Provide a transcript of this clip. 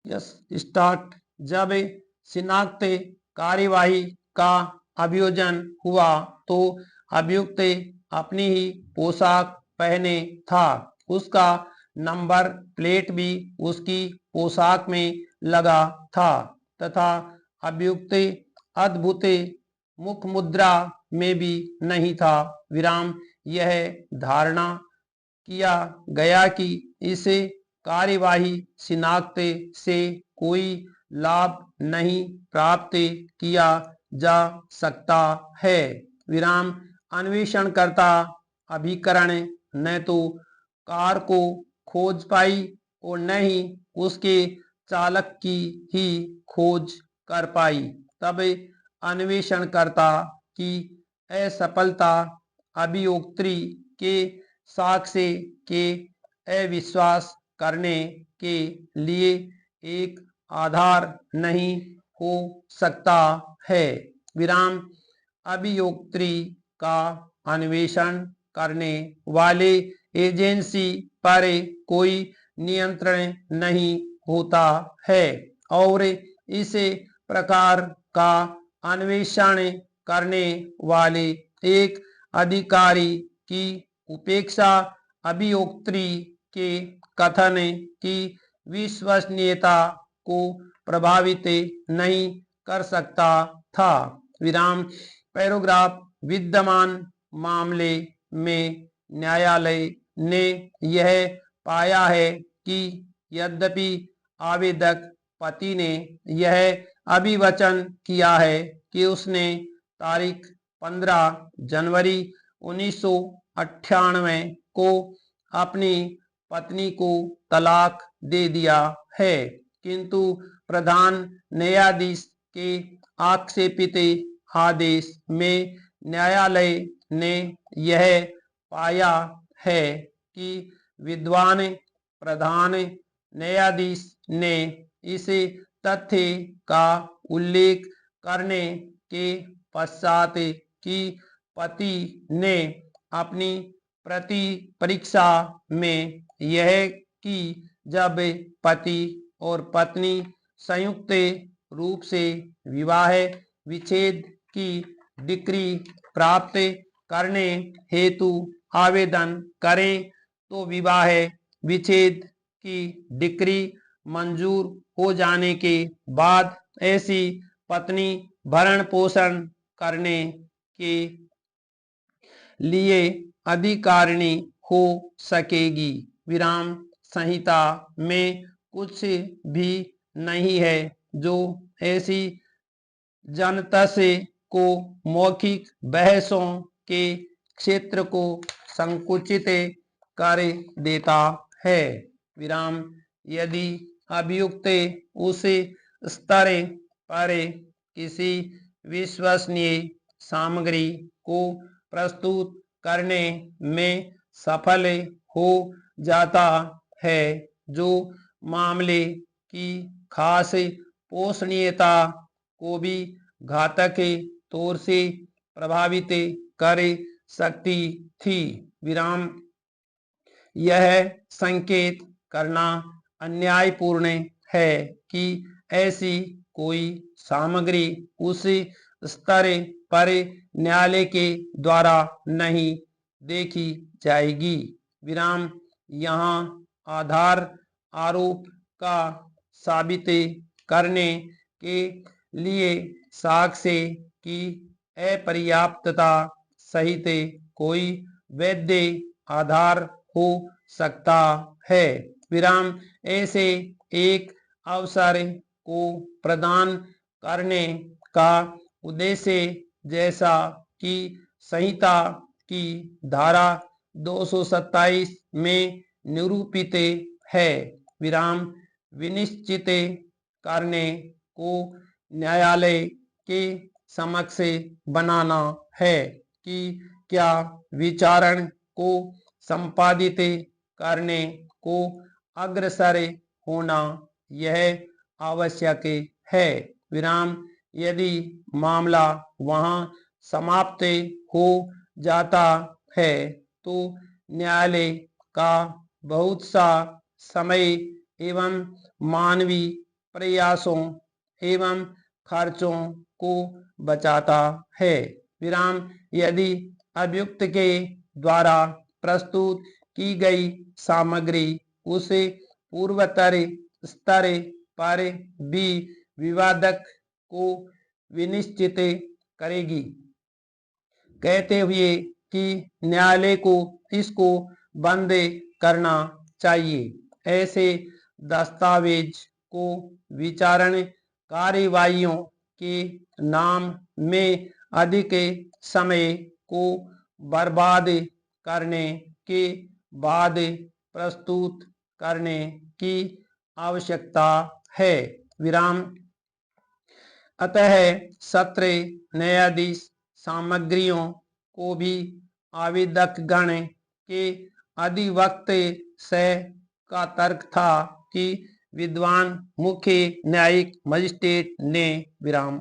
Yes start. जब शिनाख्त कार्यवाही का अभियोजन हुआ तो अभियुक्त अपनी ही पोशाक पहने था। उसका नंबर प्लेट भी उसकी पोशाक में लगा था तथा अभियुक्त अद्भुत मुख मुद्रा में भी नहीं था। विराम। यह धारणा किया गया कि इस कार्यवाही शिनाख्त से कोई लाभ नहीं प्राप्त किया जा सकता है। विराम। अन्वेषणकर्ता अभिकरण न तो कार को खोज पाई और न ही उसके चालक की ही खोज कर पाई। तब अन्वेषणकर्ता की असफलता अभियोक्त्री के साक्ष्य के अविश्वास करने के लिए एक आधार नहीं हो सकता है। विराम। अभियोक्त्री का अन्वेषण करने वाले एजेंसी पर कोई नियंत्रण नहीं होता है और इस प्रकार का अन्वेषण करने वाले एक अधिकारी की उपेक्षा अभियोक्त्री के कथन की विश्वसनीयता को प्रभावित नहीं कर सकता था। विराम। पैराग्राफ। विद्यमान मामले में न्यायालय ने यह पाया है कि यद्यपि आवेदक पति ने यह अभिवचन किया है कि उसने तारीख 15 जनवरी 1998 को अपनी पत्नी को तलाक दे दिया है, किंतु प्रधान न्यायाधीश के आक्षेपित आदेश में न्यायालय ने यह पाया है कि विद्वान प्रधान न्यायाधीश ने इस तथ्य का उल्लेख करने के पश्चात कि पति ने अपनी प्रति परीक्षा में यह कि जब पति और पत्नी संयुक्त रूप से विवाह विच्छेद की डिक्री प्राप्त करने हेतु आवेदन करें तो विवाह विच्छेद की डिक्री मंजूर हो जाने के बाद ऐसी पत्नी भरण पोषण करने के लिए अधिकारिणी हो सकेगी। विराम। संहिता में कुछ भी नहीं है जो ऐसी जनतस को मौखिक बहसों के क्षेत्र को संकुचित कर देता है। विराम। यदि अभियुक्त उस स्तर पर किसी विश्वसनीय सामग्री को प्रस्तुत करने में सफल हो जाता है जो मामले की खास पोषणीयता को भी घातक तौर से प्रभावित कर सकती थी। विराम। यह संकेत करना अन्यायपूर्ण है कि ऐसी कोई सामग्री उस स्तर पर न्यायालय के द्वारा नहीं देखी जाएगी। विराम। यहाँ आधार आरोप का साबित करने के लिए साक्ष्य की अपर्याप्तता सहित कोई वैध आधार हो सकता है। विराम। ऐसे एक अवसर को प्रदान करने का उद्देश्य जैसा कि संहिता की धारा 227 में निरूपित है। विराम। विनिश्चित करने को न्यायालय के समक्ष बनाना है कि क्या विचारण को संपादित करने को अग्रसर होना यह आवश्यक है। विराम। यदि मामला वहां समाप्त हो जाता है तो न्यायालय का बहुत सा समय एवं मानवीय प्रयासों एवं खर्चों को बचाता है। विराम यदि अभियुक्त के द्वारा प्रस्तुत की गई सामग्री उसे पूर्वतर स्तर पर भी विवादक को विनिश्चित करेगी, कहते हुए कि न्यायालय को इसको बंद करना चाहिए। ऐसे दस्तावेज को विचारण कार्यवाहियों के नाम में अधिक समय को बर्बाद करने के बाद प्रस्तुत करने की आवश्यकता है। विराम अतः सत्र न्यायाधीश सामग्रियों को भी आवेदकगण के अधिवक्ता से का तर्क था कि विद्वान मुख्य न्यायिक मजिस्ट्रेट ने विराम